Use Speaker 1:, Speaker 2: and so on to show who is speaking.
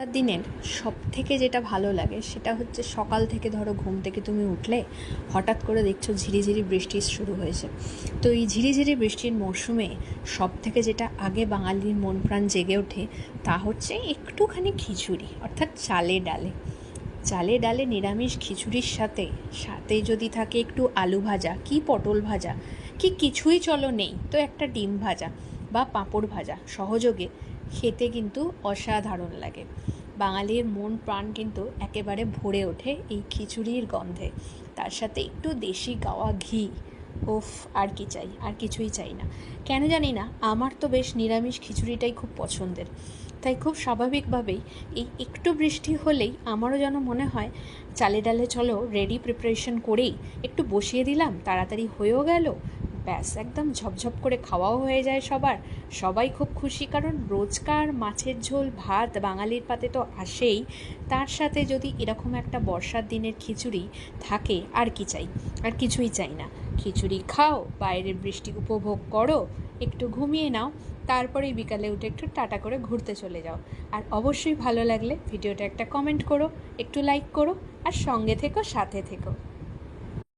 Speaker 1: দিনের সবথেকে যেটা ভালো লাগে সেটা হচ্ছে সকাল থেকে ধরো ঘুম থেকে তুমি উঠলে হঠাৎ করে দেখছো ঝিরিঝিরি বৃষ্টি শুরু হয়েছে। তো এই ঝিরিঝিরি বৃষ্টির মরশুমে সবথেকে যেটা আগে বাঙালির মন প্রাণ জেগে ওঠে তা হচ্ছে একটুখানি খিচুড়ি, অর্থাৎ চালে ডালে। চালে ডালে নিরামিষ খিচুড়ির সাথে সাথে যদি থাকে একটু আলু ভাজা কি পটল ভাজা কি কিছুই চলো নেই তো একটা ডিম ভাজা বা পাঁপড় ভাজা সহযোগে খেতে কিন্তু অসাধারণ লাগে। বাঙালির মন প্রাণ কিন্তু একেবারে ভরে ওঠে এই খিচুড়ির গন্ধে। তার সাথে একটু দেশি গাওয়া ঘি, ওফ, আর কি চাই, আর কিছুই চাই না। কেন জানি না, আমার তো বেশ নিরামিষ খিচুড়িটাই খুব পছন্দের। তাই খুব স্বাভাবিকভাবেই এই একটু বৃষ্টি হলেই আমারও যেন মনে হয় চালে ডালে চলো রেডি প্রিপারেশন করেই একটু বসিয়ে দিলাম, তাড়াতাড়ি হয়েও গেল, ব্যাস একদম ঝপঝপ করে খাওয়াও হয়ে যায় সবার। সবাই খুব খুশি, কারণ রোজকার মাছের ঝোল ভাত বাঙালির পাতে তো আসেই, তার সাথে যদি এরকম একটা বর্ষার দিনের খিচুড়ি থাকে আর কি চাই, আর কিছুই চাই না। খিচুড়ি খাও, বাইরের বৃষ্টি উপভোগ করো, একটু ঘুমিয়ে নাও, তারপরেই বিকালে উঠে একটু টাটা করে ঘুরতে চলে যাও। আর অবশ্যই ভালো লাগলে ভিডিওটা একটা কমেন্ট করো, একটু লাইক করো, আর সঙ্গে থেকো, সাথে থেকো।